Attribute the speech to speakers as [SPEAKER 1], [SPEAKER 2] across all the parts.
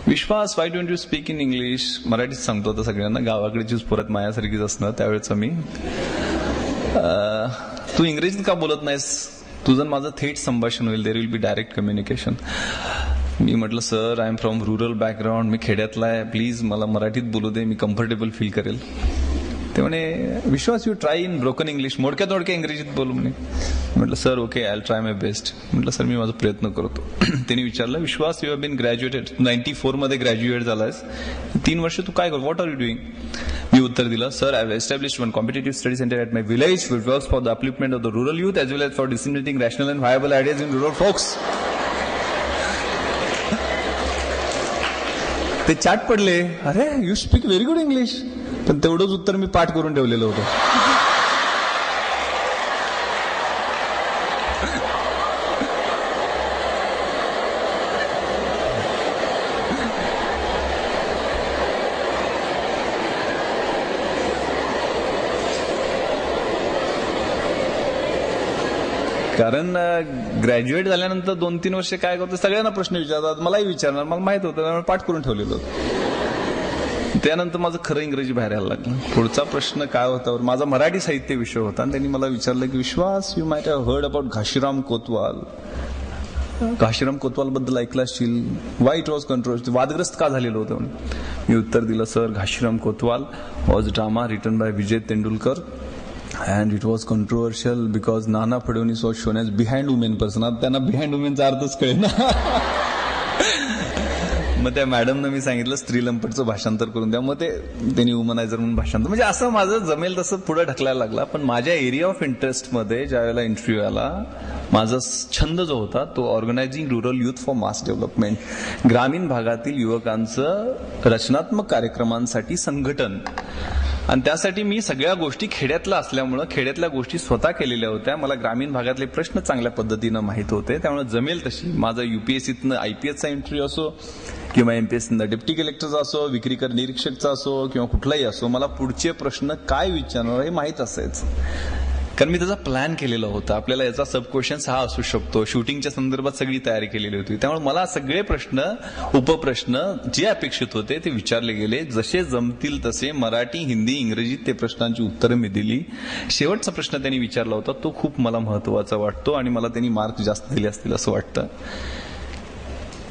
[SPEAKER 1] Vishwas, why don't you speak in English? मराठीत सांगतो आता सगळ्यांना, गावाकडचीच परत मायासारखीच असणं त्यावेळेचं मी. तू इंग्रजीत का बोलत नाहीस? तुझं माझं थेट संभाषण होईल, there will be direct communication. मी म्हटलं sir, I am from rural background, मी खेड्यातला आहे, प्लीज मला मराठीत बोलू दे, मी कम्फर्टेबल फील करेल. ते म्हणे Vishwas, you try in broken English, मोडक्या तोडक्या इंग्रजीत बोलू म्हणे. म्हटलं sir okay, I try my best. म्हटलं सर मी माझा प्रयत्न करतो. त्यांनी विचारलं, Vishwas, you have been graduated, 94 मध्ये ग्रॅज्युएट झालायस, 3 वर्ष तू काय कर, व्हॉट आर यू डुईंग? मी उत्तर दिलं, sir I have established one competitive study centre at my village which works for the upliftment of the rural youth as well as for disseminating rational and viable ideas in rural folks. ते चाट पडले, अरे you speak very good English. पण तेवढंच उत्तर मी पाठ करून ठेवलेलं होतं. कारण ग्रॅज्युएट झाल्यानंतर 2-3 वर्ष काय करतो, सगळ्यांना प्रश्न विचारतात, मलाही विचारणार, मला माहित होतं, त्यामुळे पाठ करून ठेवलेलं होतं. त्यानंतर माझं खरं इंग्रजी बाहेर यायला लागलं. पुढचा प्रश्न काय होता, माझा मराठी साहित्य विषय होता, आणि त्यांनी मला विचारलं की Vishwas, you might have heard about Ghashiram Kotwal. Ghashiram Kotwal बद्दल ऐकलं असशील, वाय इट वॉज कंट्रोवर्शियल, वादग्रस्त का झालेलं होतं? मी उत्तर दिलं, sir Ghashiram Kotwal was drama written by Vijay Tendulkar and it was controversial because Nana Fadणवीस was shown as behind women person. आता त्यांना behind womenचा अर्थच कळेल ना. मग त्या मॅडमनं मी सांगितलं स्त्री लंपटचं भाषांतर करून द्या, मग ते त्यांनी वुमनायझर म्हणून भाषांतर, म्हणजे असं माझं जमेल तसं पुढे ढकलायला लागला. पण माझ्या एरिया ऑफ इंटरेस्ट मध्ये ज्या वेळेला इंटरव्ह्यू आला, माझा छंद जो होता तो organising rural youth for mass development, ग्रामीण भागातील युवकांचं रचनात्मक कार्यक्रमांसाठी संघटन. आणि त्यासाठी मी सगळ्या गोष्टी खेड्यातल्या असल्यामुळं खेड्यातल्या गोष्टी स्वतः केलेल्या होत्या. मला ग्रामीण भागातले प्रश्न चांगल्या पद्धतीनं माहीत होते, त्यामुळे जमेल तशी माझा युपीएससीतनं आयपीएसचा इंटरव्ह्यू असो किंवा एमपीएससीतनं डेप्टी कलेक्टरचा असो, विक्रीकर निरीक्षकचा असो किंवा कुठलाही असो, मला पुढचे प्रश्न काय विचारणार हे माहीत असायचं. कारण मी त्याचा प्लॅन केलेला होता, आपल्याला याचा सब क्वेश्चन्स हा असू शकतो, शूटिंगच्या संदर्भात सगळी तयारी केलेली होती. त्यामुळे मला सगळे प्रश्न, उपप्रश्न जे अपेक्षित होते ते विचारले गेले. जसे जमतील तसे मराठी, हिंदी, इंग्रजीत ते प्रश्नांची उत्तरं मी दिली. शेवटचा प्रश्न त्यांनी विचारला होता तो खूप मला महत्वाचा वाटतो आणि मला त्यांनी मार्क जास्त दिले असतील असं वाटतं.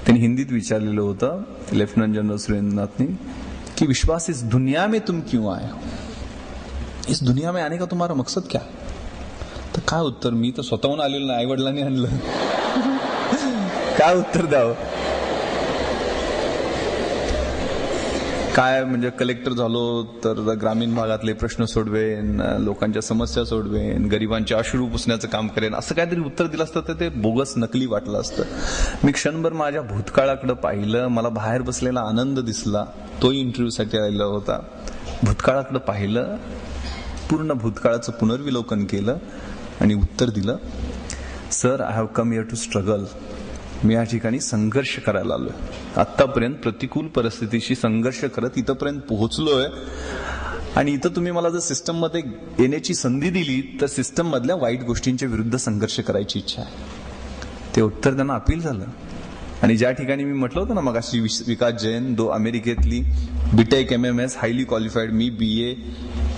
[SPEAKER 1] त्यांनी हिंदीत विचारलेलं होतं लेफ्टनंट जनरल सुरेंद्रनाथनी की विश्वास, इस दुनिया में तुम क्यों आए हो? इस दुनिया में आने का तुम्हारा मकसद क्या? तर काय उत्तर, मी तर स्वतःहून आलेलो नाही, आई वडिलांनी आणलं. काय उत्तर द्यावं? काय म्हणजे कलेक्टर झालो तर ग्रामीण भागातले प्रश्न सोडवेन, लोकांच्या समस्या सोडवेन, गरिबांचे अश्रू पुसण्याचं काम करेन, असं काहीतरी उत्तर दिलं असतं तर ते बोगस, नकली वाटलं असतं. मी क्षणभर माझ्या भूतकाळाकडे पाहिलं, मला बाहेर बसलेला आनंद दिसला, तोही इंटरव्ह्यूसाठी आलेला होता. भूतकाळाकडे पाहिलं, पूर्ण भूतकाळाचं पुनर्विलोकन केलं आणि उत्तर दिलं, sir I have come here to struggle. मी या ठिकाणी संघर्ष करायला आलोय. आतापर्यंत प्रतिकूल परिस्थितीशी संघर्ष करत इथंपर्यंत पोहोचलोय आणि इथं तुम्ही मला जर सिस्टम मध्ये येण्याची संधी दिली तर सिस्टम मधल्या वाईट गोष्टींच्या विरुद्ध संघर्ष करायची इच्छा आहे. ते उत्तर त्यांना अपील झालं. आणि ज्या ठिकाणी मी म्हटलं होतं ना मगाशी, विकास जैन, अमेरिकेतली बीटेक MMS हायली क्वालिफाईड, मी BA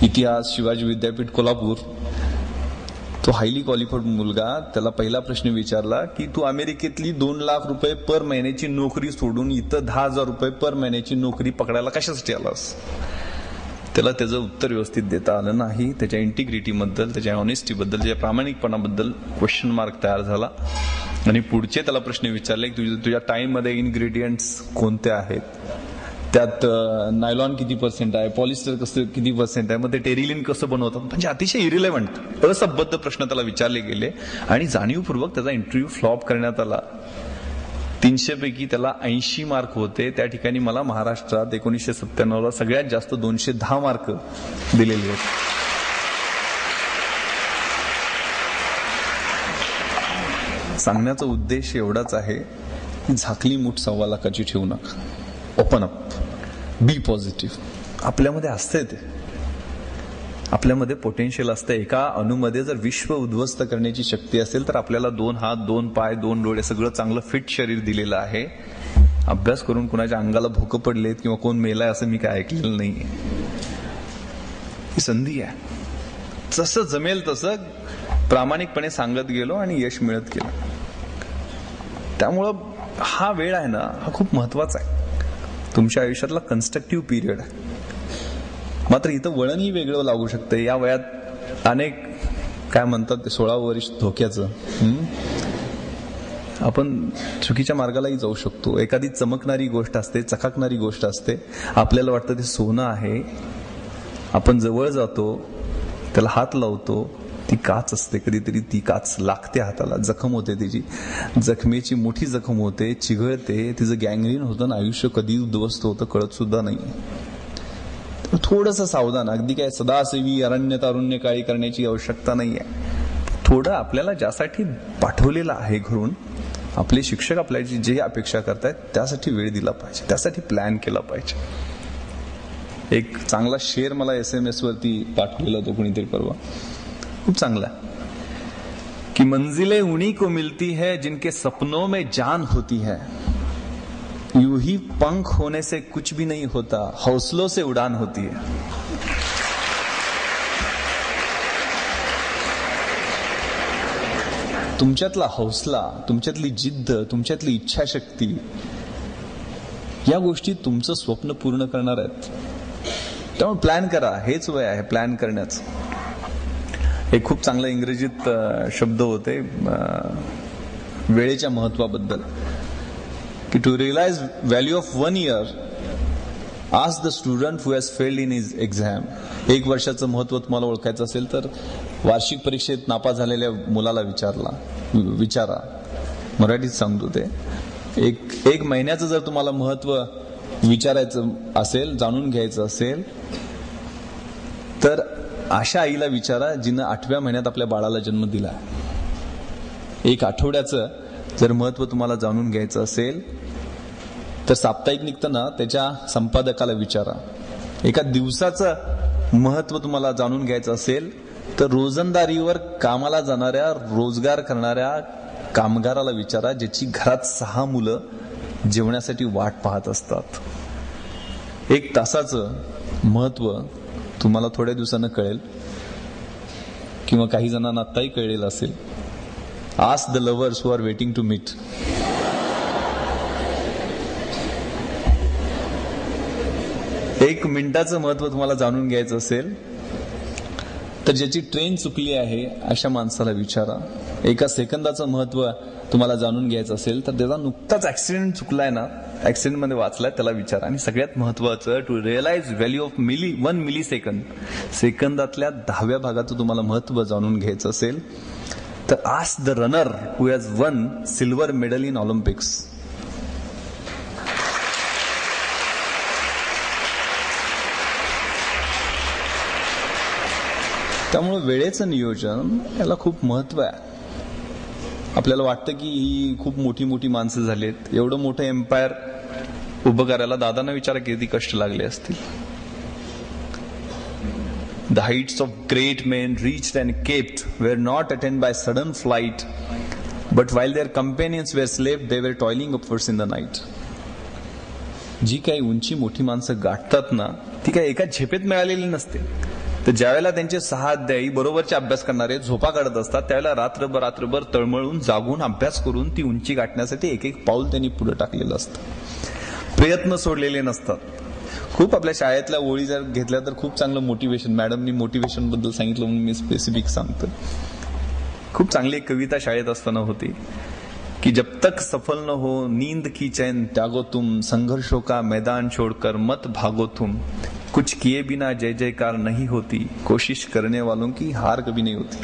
[SPEAKER 1] इतिहास शिवाजी विद्यापीठ कोल्हापूर, तो हायली क्वालिफाईड मुलगा, त्याला पहिला प्रश्न विचारला की तू अमेरिकेतली 2 लाख रुपये पर महिन्याची नोकरी सोडून इथं 10,000 रुपये पर महिन्याची नोकरी पकडायला कशासाठी आलास? त्याला त्याचं उत्तर व्यवस्थित देता आलं नाही. त्याच्या इंटिग्रिटीबद्दल, त्याच्या ऑनेस्टीबद्दल, त्याच्या प्रामाणिकपणाबद्दल क्वेश्चन मार्क तयार झाला. आणि पुढचे त्याला प्रश्न विचारले की तुझ्या टाइम मध्ये इन्ग्रेडियंट्स कोणते आहेत, त्यात नायलॉन किती % आहे, पॉलिस्टर कसं किती % आहे, मग ते टेरिलिन कसं बनवतात, म्हणजे अतिशय इरिलेव्हंट, असंबद्ध प्रश्न त्याला विचारले गेले आणि जाणीवपूर्वक त्याचा इंटरव्ह्यू फ्लॉप करण्यात आला. 300 पैकी त्याला 80 मार्क होते. त्या ठिकाणी मला महाराष्ट्रात 1997ला सगळ्यात जास्त 210 मार्क दिलेले आहेत. सांगण्याचा उद्देश एवढाच आहे की झाकली मूठ 1.25 लाखाची ठेवू नका. ओपन अप, बी पॉझिटिव्ह. आपल्यामध्ये असतंय ते, आपल्यामध्ये पोटेन्शियल असतं. एका अणूमध्ये जर विश्व उद्ध्वस्त करण्याची शक्ती असेल तर आपल्याला 2 हात, 2 पाय, 2 डोळे, सगळं चांगलं फिट शरीर दिलेलं आहे. अभ्यास करून कुणाच्या अंगाला भोकं पडलेत किंवा कोण मेलाय असं मी काय ऐकलेलं नाहीये. ही संधी आहे. जसं जमेल तसं प्रामाणिकपणे सांगत गेलो आणि यश मिळत गेलं. त्यामुळं हा वेळ आहे ना, हा खूप महत्वाचा आहे. तुमच्या आयुष्यातला कन्स्ट्रक्टिव्ह पिरियड आहे. मात्र इथं वळणही वेगळं लागू शकतं. या वयात अनेक काय म्हणतात ते 16 वर्ष धोक्याचं, आपण चुकीच्या मार्गालाही जाऊ शकतो. एखादी चमकणारी गोष्ट असते, चकाकणारी गोष्ट असते, आपल्याला वाटतं ते सोनं आहे, आपण जवळ जातो, त्याला हात लावतो, ती काच असते, कधीतरी ती काच लागते हाताला, जखम होते, त्याची जखमेची मोठी जखम होते, चिघळते, तिचं गँग्रीन होतं ना, आयुष्य कधी उद्ध्वस्त होतं कळत सुद्धा नाही. थोडंसं सावधान. अगदी काय सदासेवी अरण्य तारुण्य काळी करण्याची आवश्यकता नाहीये. थोडं आपल्याला ज्यासाठी पाठवलेलं आहे घरून, आपले शिक्षक आपल्याची जे अपेक्षा करतायत त्यासाठी वेळ दिला पाहिजे, त्यासाठी प्लॅन केला पाहिजे. एक चांगला शेर मला SMS वरती पाठवलेला होता कोणीतरी परवा, खूप चांगला, कि मंजिलें उन्हीं को मिलती है जिनके सपनों में जान होती है, यूं ही पंख होने से कुछ भी नहीं होता, हौसलों से उड़ान होती है. तुमच्यातला हौसला, तुमच्यातली जिद्द, तुमच्यातली इच्छाशक्ती, या गोष्टी तुमचं स्वप्न पूर्ण करणार आहेत. त्यामुळे प्लॅन करा. हेच वय आहे प्लॅन करण्याचं. एक खूप चांगला इंग्रजीत शब्द होते वेळेच्या महत्वाबद्दल, की to realise value of 1 year, ask the student who has failed in his exam. 1 वर्षाचं महत्व तुम्हाला ओळखायचं असेल तर वार्षिक परीक्षेत नापास झालेल्या मुलाला विचारा. मराठीत सांगतो ते. एक महिन्याचं जर तुम्हाला महत्व विचारायचं असेल, जाणून घ्यायचं असेल, तर अशा आईला विचारा जिनं 8व्या महिन्यात आपल्या बाळाला जन्म दिला. 1 आठवड्याचं जर महत्व तुम्हाला जाणून घ्यायचं असेल तर साप्ताहिक निघतं ना, त्याच्या संपादकाला विचारा. एका दिवसाचं महत्व तुम्हाला जाणून घ्यायचं असेल तर रोजंदारीवर कामाला जाणाऱ्या, रोजगार करणाऱ्या कामगाराला विचारा, ज्याची घरात 6 मुलं जेवण्यासाठी वाट पाहत असतात. 1 तासाचं महत्व तुम्हाला थोड्या दिवसानं कळेल, किंवा काही जणांना आत्ताही कळलेलं असेल. Ask the lovers who are waiting to meet. एक मिनिटाचं महत्व तुम्हाला जाणून घ्यायचं असेल तर ज्याची ट्रेन चुकली आहे अशा माणसाला विचारा. 1 सेकंदाचं महत्व तुम्हाला जाणून घ्यायचं असेल तर त्याचा नुकताच ऍक्सिडेंट चुकलाय ना, ऍक्सिडेंट मध्ये वाचलाय, त्याला विचारा. आणि सगळ्यात महत्वाचं, to realise value of 1 millisecond, सेकंदातल्या 10व्या भागाचं तुम्हाला महत्व जाणून घ्यायचं असेल तर ask the runner who has won silver medal in Olympics. त्यामुळे वेळेचं नियोजन याला खूप महत्व आहे. आपल्याला वाटतं की ही खूप मोठी मोठी माणसं झालीत, एवढं मोठं एम्पायर उभं करायला दादांना विचारा किती कष्ट लागले असतील. The heights of great men reached and kept were not attained by sudden flight, but while their companions were slept, they were toiling upwards in the night. जी काही उंची मोठी माणसं गाठतात ना, ती काही एका झेपेत मिळालेली नसते. तर ज्यावेळेला त्यांचे 6 अध्यायी बरोबरचे अभ्यास करणारे झोपा काढत असतात, त्यावेळेला रात्रभर तळमळून जागून अभ्यास करून ती उंची गाठण्यासाठी एक पाऊल त्यांनी पुढे टाकलेलं असतं. प्रयत्न सोडलेले नसतात. खूप आपल्या शाळेतल्या ओळी जर घेतल्या तर खूप चांगलं मोटिवेशन, मॅडमनी मोटिवेशन बद्दल सांगितलं म्हणून मी स्पेसिफिक सांगतो. खूप चांगली एक कविता शाळेत असताना होती की जब तक सफल न हो नींद की चैन त्यागो तुम, संघर्षों का मैदान छोड़कर मत भागो तुम, कुछ किए बिना जय जयकार नहीं होती, कोशिश करने वालों की हार कभी नहीं होती.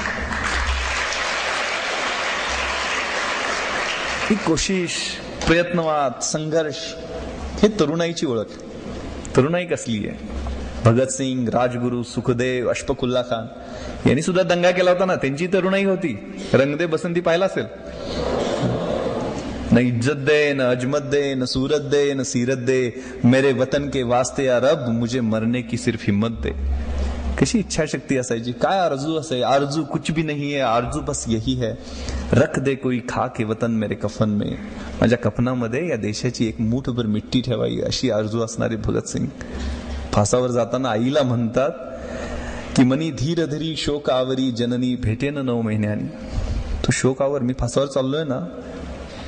[SPEAKER 1] ही कोशिश, प्रयत्नवाद, संघर्ष हे तरुणाईची ओळख. तरुणाई कसली आहे? भगतसिंग, राजगुरू, सुखदेव, अशफाकुल्ला खान यांनी सुद्धा दंगा केला होता ना, त्यांची तरुणाई होती. रंगदे बसंती पाहिला असेल. न इज्जत दे, न अजमत दे, न सूरत दे, न सीरत दे, मेरे वतन के वास्ते या रब मुझे मरने की सिर्फ हिम्मत दे. कशी इच्छाशक्ती असायची, काय आरजू असाय, आरजू कुछ भी नहीं है, आरजू बस यही है, रख दे कोई खा के वतन मेरे कफन में, माझ्या कफनामध्ये या देशाची एक मूठभर मिट्टी ठेवावी अशी आरजू असणारे भगतसिंग फासावर जाताना आईला म्हणतात की मनी धीर धरी शोक आवरी जननी भेटेन 9 महिन्यांनी. तू शोक आवर, मी फासावर चाललोय ना,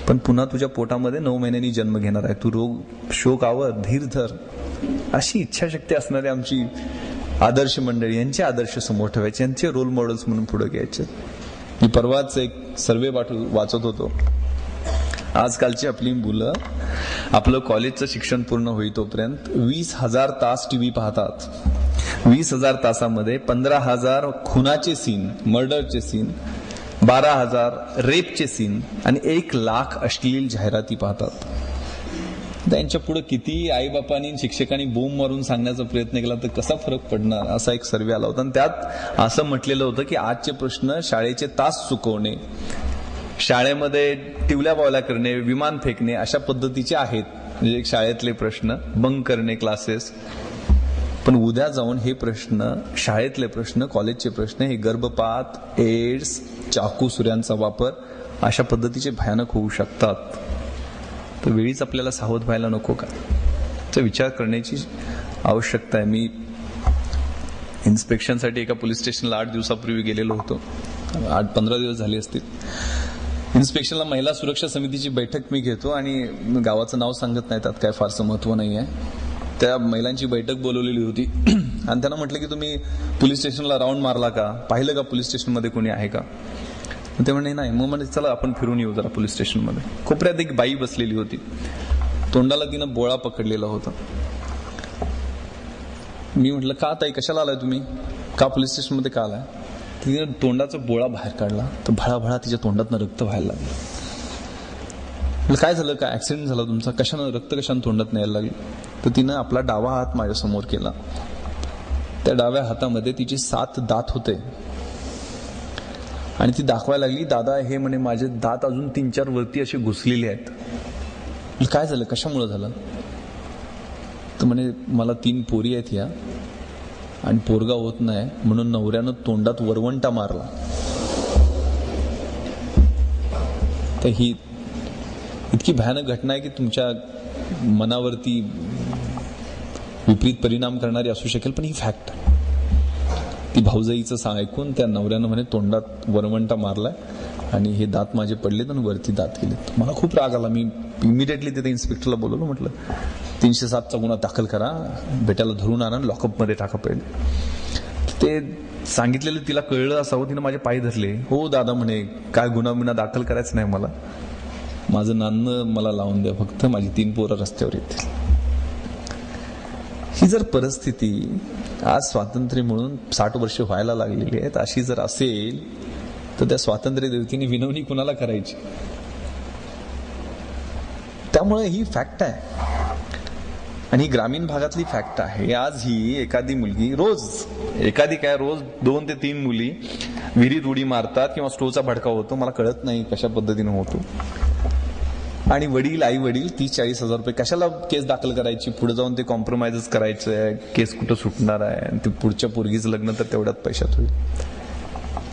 [SPEAKER 1] पण पुन्हा तुझ्या पोटामध्ये 9 महिन्यांनी जन्म घेणार आहे, तू शोक आवर, धीर धर. अशी इच्छाशक्ती असणारी आमची आदर्श मंडळी, यांचे आदर्श समोर ठेवायचे, यांचे रोल मॉडेल्स म्हणून पुढे घ्यायचे. मी परवाच एक सर्वे वाचत होतो. आजकालची आपली मुलं आपलं कॉलेजचं शिक्षण पूर्ण होई तोपर्यंत 20,000 तास टीव्ही पाहतात. 20,000 तासामध्ये 15,000 खुनाचे सीन, मर्डरचे सीन, 12,000 रेपचे सीन आणि 1,00,000 अश्लील जाहिराती पाहतात. त्यांच्या पुढे किती आईबापांनी शिक्षकांनी बोंब मारून सांगण्याचा प्रयत्न केला तर कसा फरक पडणार, असा एक सर्वे आला होता. आणि त्यात असं म्हटलेलं होतं की आजचे प्रश्न शाळेचे तास चुकवणे, शाळेमध्ये टिवल्या बावल्या करणे, विमान फेकणे अशा पद्धतीचे आहेत. म्हणजे एक शाळेतले प्रश्न, बंक करणे क्लासेस. पण उद्या जाऊन हे प्रश्न, शाळेतले प्रश्न, कॉलेजचे प्रश्न, हे गर्भपात, एड्स, चाकू सुऱ्यांचा वापर अशा पद्धतीचे भयानक होऊ शकतात. तर वेळीच आपल्याला सावध व्हायला नको का, याचा विचार करण्याची आवश्यकता आहे. मी इन्स्पेक्शनसाठी एका पोलीस स्टेशनला 8 दिवसापूर्वी गेलेलो होतो. 8-15 दिवस झाले असतील. इन्स्पेक्शनला महिला सुरक्षा समितीची बैठक मी घेतो आणि गावाचं नाव सांगत नाही, त्यात काय फारसं महत्व नाही आहे. त्या महिलांची बैठक बोलवलेली होती आणि त्यांना म्हटलं की तुम्ही पोलीस स्टेशनला राऊंड मारला का, पाहिलं का पोलीस स्टेशनमध्ये कोणी आहे का. ते म्हणे नाही. मग म्हणजे चला आपण फिरून येऊ जरा पोलीस स्टेशनमध्ये. कोपऱ्यात एक बाई बसलेली होती, तोंडाला तिनं बोळा पकडलेला होता. मी म्हटलं का ताई, कशाला आलाय तुम्ही, का पोलीस स्टेशनमध्ये का आलाय. तिने तोंडाचा बोळा बाहेर काढला तर भळाभळा तिच्या तोंडातनं रक्त व्हायला लागलं. काय झालं, काय ऍक्सिडेंट झाला तुमचा, कशानं रक्त कशानं तोंडात यायला लागलं. तर तिनं आपला डावा हात माझ्या समोर केला. त्या डाव्या हातामध्ये तिचे 7 दात होते आणि ती दाखवायला लागली, दादा हे म्हणे माझे दात अजून 3-4 वरती असे घुसलेले आहेत. काय झालं, कशामुळे झालं. तर म्हणे मला 3 पोरी आहेत या आणि पोरगा होत नाही म्हणून नवऱ्यानं तोंडात वरवंटा मारला. तर ही इतकी भयानक घटना आहे की तुमच्या मनावरती विपरीत परिणाम करणारी असू शकेल, पण ही फॅक्ट. ती भाऊजाईचं ऐकून त्या नवऱ्यानं म्हणे तोंडात वरवंटा मारलाय आणि हे दात माझे पडलेत आणि वरती दात गेलेत. मला खूप राग आला. मी इमिडिएटली तिथे इन्स्पेक्टरला बोलवलं, म्हटलं 307चा गुन्हा दाखल करा, बेट्याला धरून आणा, लॉकअपमध्ये टाका पहिले. ते सांगितलेलं तिला कळलं असावं, तिनं माझे पाय धरले. हो दादा म्हणे, काय गुन्हा दाखल करायचं नाही मला, माझं नाणं मला लावून द्या फक्त, माझी 3 पोरं रस्त्यावर येतील. ही जर परिस्थिती आज स्वातंत्र्य म्हणून 60 वर्ष व्हायला लागलेली आहेत, अशी जर असेल तर त्या स्वातंत्र्य देवतेने विनवणी कुणाला करायची. त्यामुळे ही फॅक्ट आहे आणि ही ग्रामीण भागातली फॅक्ट आहे. आज ही एखादी मुलगी रोज 2 ते 3 मुली विहिरीत उडी मारतात किंवा स्टोचा भडका होतो, मला कळत नाही कशा पद्धतीने होतो. आणि आई वडील 30-40 हजार रुपये कशाला केस दाखल करायची, पुढे जाऊन ते कॉम्प्रोमाइजच करायचं आहे, केस कुठं सुटणार आहे, आणि ते पुढच्या पोरगीचं लग्न तर तेवढ्यात पैशात होईल.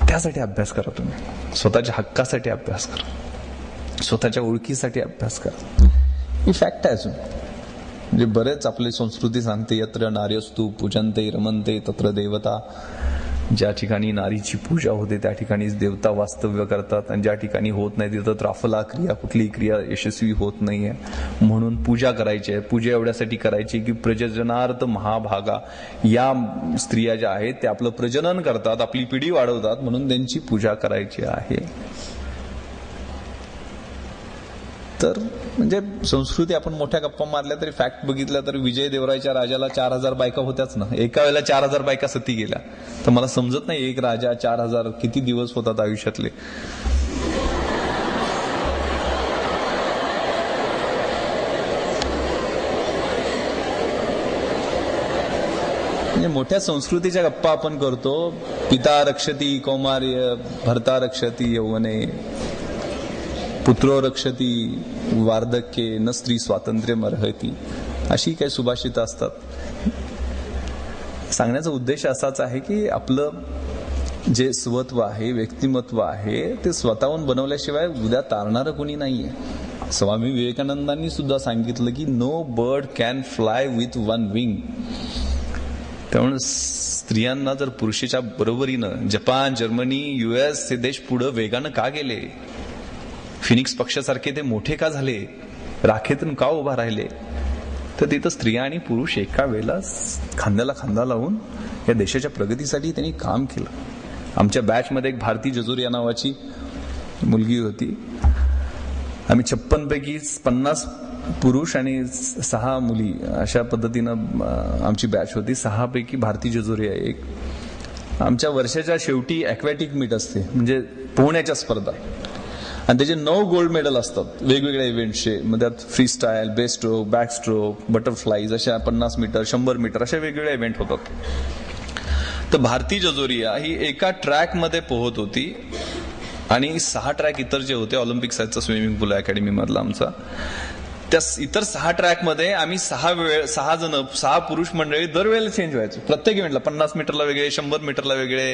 [SPEAKER 1] त्यासाठी अभ्यास करा तुम्ही, स्वतःच्या हक्कासाठी अभ्यास करा, स्वतःच्या ओळखीसाठी अभ्यास करा. ही फॅक्ट आहे. अजून म्हणजे बरेच आपली संस्कृती सांगते, यत्र नार्यस्तु पूजन्ते रमन्ते तत्र देवता. ज्या ठिकाणी नारीची पूजा होते त्या ठिकाणीच देवता वास्तव्य करतात आणि ज्या ठिकाणी होत नाही तिथं त्राफला क्रिया, कुठलीही क्रिया यशस्वी होत नाहीये. म्हणून पूजा करायची आहे. पूजा एवढ्यासाठी करायची की प्रजननार्थ महाभागा या स्त्रिया ज्या आहेत त्या आपलं प्रजनन करतात, आपली पिढी वाढवतात, म्हणून त्यांची पूजा करायची आहे. तर म्हणजे संस्कृती आपण मोठ्या गप्पा मारल्या तरी फॅक्ट बघितल्या तर विजय देवरायच्या राजाला 4000 बायका होत्याच ना. एका वेळेला 4000 बायका सती गेल्या. तर मला समजत नाही एक राजा 4000 किती दिवस होतात आयुष्यातले. म्हणजे मोठ्या संस्कृतीच्या गप्पा आपण करतो. पिता रक्षती कौमार्य, भर्ता रक्षती यौवने, पुत्रो रक्षती वार्धक्ये, न स्त्री स्वातंत्र्य अर्हति, अशी काही सुभाषित असतात. सांगण्याचा उद्देश असाच आहे की आपलं जे स्वत्व आहे, व्यक्तिमत्व आहे, ते स्वतःहून बनवल्याशिवाय उद्या तारणारं कोणी नाहीये. स्वामी विवेकानंदांनी सुद्धा सांगितलं की no bird can fly with one wing. त्यामुळे स्त्रियांना जर पुरुषाच्या बरोबरीनं जपान, जर्मनी, US हे देश पुढे वेगानं का गेले, फिनिक्स पक्षासारखे ते मोठे का झाले, राखेतून का उभा राहिले, तर तिथं स्त्रिया आणि पुरुष एका वेळेला खांद्याला खांदा लावून या देशाच्या प्रगतीसाठी त्यांनी काम केलं. आमच्या बॅचमध्ये एक भारती जजोरिया नावाची मुलगी होती. आम्ही 56 पैकी 50 पुरुष आणि 6 मुली अशा पद्धतीनं आमची बॅच होती. 6 पैकी भारती जजोरिया एक. आमच्या वर्षाच्या शेवटी ॲक्वॅटिक मीट असते, म्हणजे पोहण्याच्या स्पर्धा, आणि त्याचे 9 गोल्ड मेडल असतात वेगवेगळ्या इव्हेंटचे. मग त्यात free style, best stroke, back stroke, butterflies अशा 50 मीटर, 100 मीटर अशा वेगवेगळ्या इव्हेंट होतात. तर भारती जजोरिया ही एका ट्रॅकमध्ये पोहत होती आणि 6 ट्रॅक इतर जे होते, ऑलिम्पिक साईजचा स्विमिंग पूल अकॅडमी मधला आमचा, त्या इतर 6 ट्रॅकमध्ये आम्ही 6 जण 6 पुरुष मंडळी दरवेळेला चेंज व्हायचो. प्रत्येक इव्हेंटला 50 मीटरला वेगळे, 100 मीटरला वेगळे,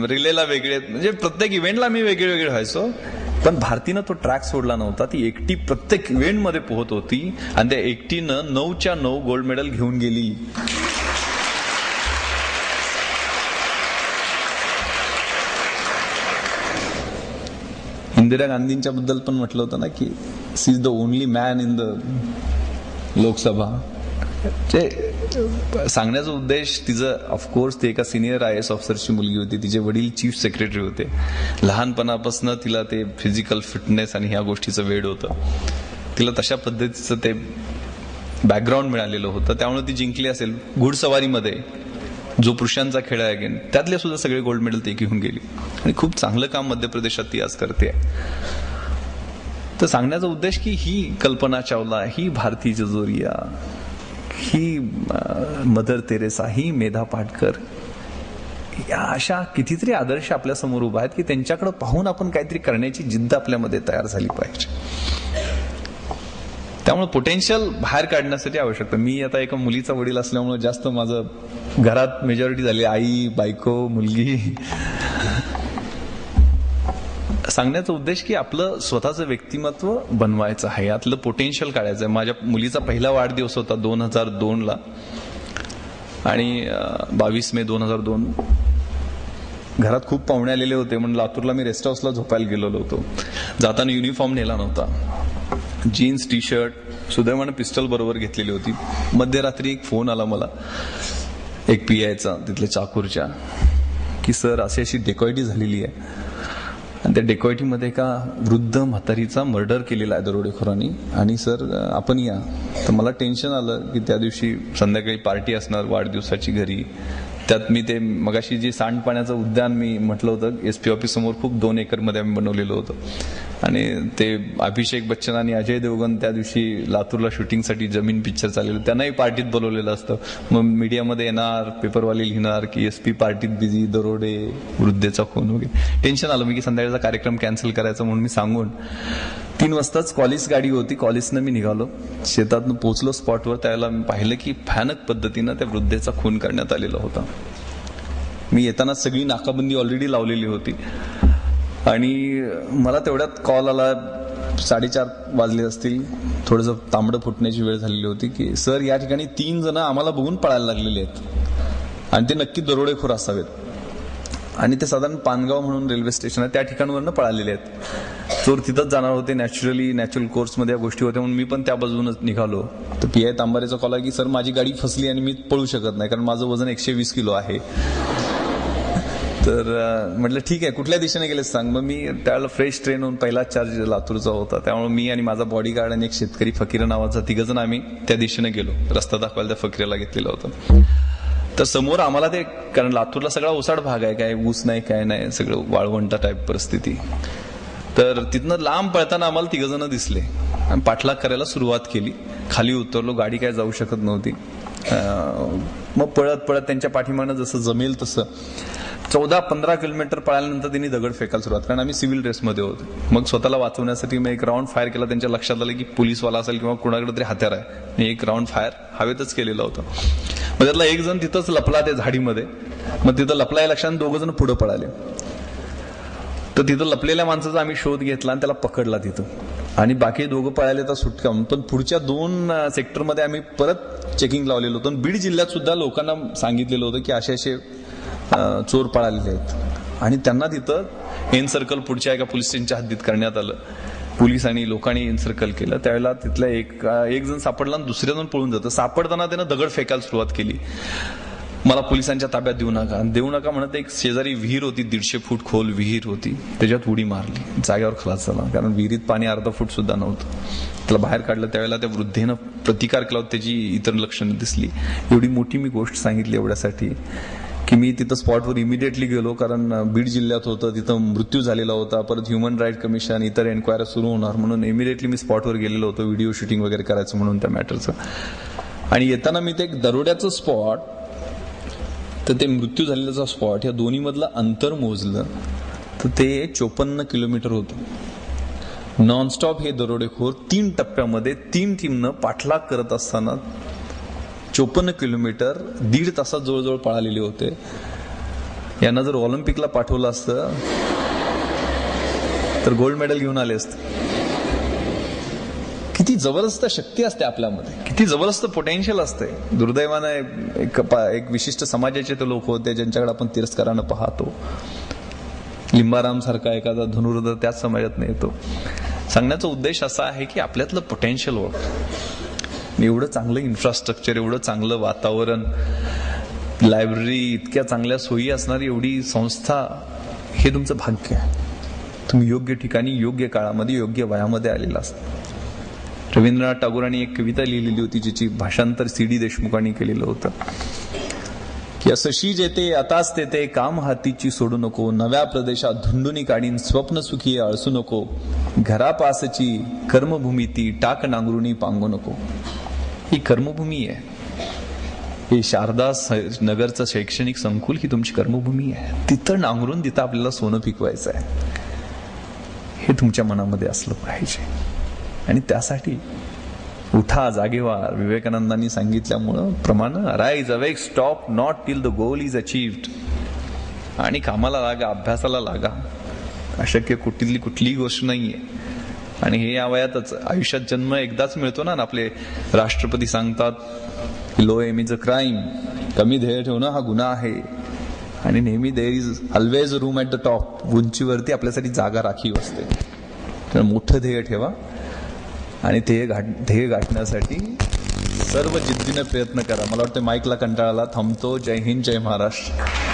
[SPEAKER 1] रिलेला वेगळे, म्हणजे प्रत्येक इव्हेंटला आम्ही वेगळे वेगळे व्हायचो. पण भारतीनं तो ट्रॅक सोडला नव्हता. ती एकटी प्रत्येक इव्हेंटमध्ये पोहत होती आणि त्या एकटीनं 9च्या 9 गोल्ड मेडल घेऊन गेली. इंदिरा गांधींच्या बद्दल पण म्हटलं होतं ना की she is the only man in the Lok Sabha. सांगण्याचा उद्देश तिचं, ऑफकोर्स ते एका सिनियर IAS ऑफिसरची मुलगी होती. तिचे वडील चीफ सेक्रेटरी होते. लहानपणापासून तिला ते फिजिकल फिटनेस आणि ह्या गोष्टीचं वेड होतं. तिला तशा पद्धतीचं ते बॅकग्राऊंड मिळालेलं होतं. त्यामुळे ती जिंकली असेल. घुडसवारीमध्ये जो पुरुषांचा खेळ आहे अगेन, त्यातले सुद्धा सगळे गोल्ड मेडल ती घेऊन गेली आणि खूप चांगलं काम मध्य प्रदेशात ती आज करते. तर सांगण्याचा उद्देश की ही कल्पना चावला, ही भारती जजोरिया, ही मदर तेरेसा, ही मेधा पाटकर, या अशा कितीतरी आदर्श आपल्या समोर उभा आहेत की त्यांच्याकडे पाहून आपण काहीतरी करण्याची जिद्द आपल्यामध्ये तयार झाली पाहिजे. त्यामुळे पोटेन्शियल बाहेर काढण्यासाठी आवश्यकता. मी आता एका मुलीचा वडील असल्यामुळे जास्त माझं घरात मेजॉरिटी झाली, आई, बायको, मुलगी. सांगण्याचा उद्देश की आपलं स्वतःचं व्यक्तिमत्व बनवायचं आहे, यातलं पोटेन्शियल काढायचं आहे. माझ्या मुलीचा पहिला वाढदिवस होता 2002ला आणि 22 मे 2002. घरात खूप पाहुणे आलेले होते म्हणून लातूरला मी रेस्ट हाऊसला झोपायला गेलेलो होतो. जाताना युनिफॉर्म नेला नव्हता, जीन्स, टी शर्ट, सुदैवानं पिस्टल बरोबर घेतलेली होती. मध्यरात्री एक फोन आला मला एक PIचा तिथल्या चाकूरच्या की सर अशी अशी डेकॉयटी झालेली आहे आणि त्या डेकॉयटीमध्ये एका वृद्ध म्हातारीचा मर्डर केलेला आहे दरोडेखोरांनी आणि सर आपण या. तर मला टेन्शन आलं की त्या दिवशी संध्याकाळी पार्टी असणार वाढदिवसाची घरी. त्यात मी ते मगाशी जे सांडपाण्याचं उद्यान मी म्हटलं होतं SP ऑफिस समोर खूप 2 एकरमध्ये आम्ही बनवलेलं होतं आणि ते अभिषेक बच्चन आणि अजय देवगण त्या दिवशी लातूरला शूटिंगसाठी जमीन पिक्चर चाललेलं, त्यांनाही पार्टीत बोलवलेलं असतं. मग मीडियामध्ये येणार, पेपरवाले लिहिणार की SP पार्टीत बिझी, दरोडे, वृद्धेचा खून वगैरे. टेन्शन आलं मी की संध्याकाळचा कार्यक्रम कॅन्सल करायचा म्हणून मी सांगून 3 वाजताच कॉलेज गाडी होती, कॉलेजनं मी निघालो. शेतातनं पोहोचलो स्पॉटवर. त्यावेळेला मी पाहिलं की भयानक पद्धतीनं त्या वृद्धेचा खून करण्यात आलेला होता. मी येताना सगळी नाकाबंदी ऑलरेडी लावलेली होती आणि मला तेवढ्यात कॉल आला. 4:30 वाजले असतील, थोडंसं तांबडं फुटण्याची वेळ झालेली होती की सर या ठिकाणी 3 जण आम्हाला बघून पळायला लागलेले आहेत आणि ते नक्की दरोडेखोर असावेत आणि ते साधारण पानगाव म्हणून रेल्वे स्टेशन आहे त्या ठिकाणावरनं पळालेले आहेत. चोर तिथंच जाणार होते. नॅचरल कोर्समध्ये या गोष्टी होत्या म्हणून मी पण त्या बाजूनच निघालो. तर PI तांबारेचा कॉल आहे की सर माझी गाडी फसली आणि मी पळू शकत नाही कारण माझं वजन 120 किलो आहे. तर म्हटलं ठीक आहे, कुठल्या दिशेने गेले सांग. मग मी त्यावेळेला फ्रेश ट्रेन होऊन पहिला चार्ज लातूरचा होता, त्यामुळे मी आणि माझा बॉडीगार्ड आणि एक शेतकरी फकीर नावाचा 3 जण आम्ही त्या दिशेने गेलो. रस्ता दाखवायला त्या फकीराला घेतलेला होता. तर समोर आम्हाला ते, कारण लातूरला सगळा ओसाड भाग आहे, काय ऊस नाही काय नाही, सगळं वाळवंटा टाईप परिस्थिती. तर तिथनं लांब पळताना आम्हाला 3 जण दिसले. पाठलाग करायला सुरुवात केली. खाली उतरलो, गाडी काय जाऊ शकत नव्हती. मग पळत पळत त्यांच्या पाठीमागनं जसं जमेल तसं 14-15 किलोमीटर पळाल्यानंतर त्यांनी दगड फेकायला सुरुवात, कारण आम्ही सिव्हिल ड्रेसमध्ये होतो. मग स्वतःला वाचवण्यासाठी मी एक राऊंड फायर केला. त्यांच्या लक्षात आलं की पोलीसवाला असेल किंवा कुणाकडे तरी हत्यार आहे. मी एक राऊंड फायर हवेतच केलेला होता. मग त्यातला एक जण तिथंच लपला त्या झाडीमध्ये. मग तिथं लपलाय लक्षात, 2 जण पुढे पळाले. तर तिथं लपलेल्या माणसाचा आम्ही शोध घेतला आणि त्याला पकडला तिथं. आणि बाकी 2 पळाले तर सुटका. पण पुढच्या 2 सेक्टरमध्ये आम्ही परत चेकिंग लावलेलं होतं. बिड जिल्ह्यात सुद्धा लोकांना सांगितलेलं होतं की असे असे चोर पळालेले आहेत. आणि त्यांना तिथं एनसर्कल पुढच्या एका पोलीस स्टेशनच्या हद्दीत करण्यात आलं. पोलीस आणि लोकांनी एनसर्कल केलं. त्यावेळेला तिथला एक जण सापडला आणि दुसऱ्या जण पळून जातं. सापडताना त्यानं दगड फेकायला सुरुवात केली. मला पोलिसांच्या ताब्यात देऊ नका म्हणत. एक शेजारी विहीर होती, 150 फूट खोल विहीर होती, त्याच्यात उडी मारली. जागेवर खलास झाला, कारण विहिरीत पाणी अर्धा फूट सुद्धा नव्हतं. त्याला बाहेर काढलं. त्यावेळेला त्या वृद्धेनं प्रतिकार केला होता, त्याची इतर लक्षणं दिसली. एवढी मोठी मी गोष्ट सांगितली एवढ्यासाठी की मी तिथं स्पॉटवर इमिडिएटली गेलो, कारण बीड जिल्ह्यात होतं, तिथं मृत्यू झालेला होता. परत ह्युमन राईट कमिशन, इतर एन्क्वायरी सुरू होणार म्हणून इमिडिएटली मी स्पॉटवर गेलेलो होतो, व्हिडिओ शूटिंग वगैरे करायचं म्हणून त्या मॅटरचं. आणि येताना मी ते एक दरोड्याचं स्पॉट तर ते मृत्यू झालेल्याचा स्पॉट, या दोन्ही मधलं अंतर मोजलं तर ते 54 किलोमीटर होतं. नॉनस्टॉप हे दरोडेखोर 3 टप्प्यामध्ये 3 टीमनं पाठलाग करत असताना 54 किलोमीटर 1.5 तासात जवळजवळ पळालेले होते. यांना जर ऑलिम्पिकला पाठवलं असतं तर गोल्ड मेडल घेऊन आले असते. किती जबरदस्त शक्ती असते आपल्यामध्ये, किती जबरदस्त पोटेन्शियल असते. दुर्दैवानं एक विशिष्ट समाजाचे ते लोक होते ज्यांच्याकडे आपण तिरस्कारानं पाहतो. लिंबाराम सारखा एखादा धनुर्धर त्याच समाजात नाही येतो. सांगण्याचा उद्देश असा आहे की आपल्यातलं पोटेन्शियल ओळख. एवढं चांगलं इन्फ्रास्ट्रक्चर, एवढं चांगलं वातावरण, लायब्ररी, इतक्या चांगल्या सोयी असणारी एवढी संस्था, हे तुमचं भाग्य आहे. तुम्ही योग्य ठिकाणी, योग्य काळामध्ये, योग्य वयामध्ये आलेला असता. रवींद्रनाथ टागोरांनी एक कविता लिहिलेली होती ज्याची भाषांतर CD देशमुखांनी केलेलं होतं की असशी जेते आताच तेते काम हातीची सोडू नको, नव्या प्रदेशात धुंडुनी काढीन स्वप्न सुखी आळसू नको, घरापासची कर्मभूमी ती टाक नांगरुणी पांगू नको. ही कर्मभूमी आहे. हे शारदा नगरचं शैक्षणिक संकुल ही तुमची कर्मभूमी आहे. तिथं नांगरून तिथं आपल्याला सोनं पिकवायचं आहे. हे तुमच्या मनामध्ये असलं पाहिजे. आणि त्यासाठी उठा, जागे व्हा. विवेकानंदांनी सांगितल्यामुळं प्रमाण, rise awake, stop not till the goal is achieved. आणि कामाला लागा, अभ्यासाला लागा. अशक्य कुठलीही गोष्ट नाहीये. आणि हे या वयातच, आयुष्यात जन्म एकदाच मिळतो ना. आपले राष्ट्रपती सांगतात low aim is a crime, कमी ध्येय ठेवणं हा गुन्हा आहे. आणि नेहमी there is always room at the top. उंचीवरती आपल्यासाठी जागा राखीव असते. तर मोठं ध्येय ठेवा आणि ध्येय गाठण्यासाठी सर्व जिद्दीने प्रयत्न करा. मला वाटतं माईकला कंटाळाला. थांबतो. जय हिंद, जय महाराष्ट्र.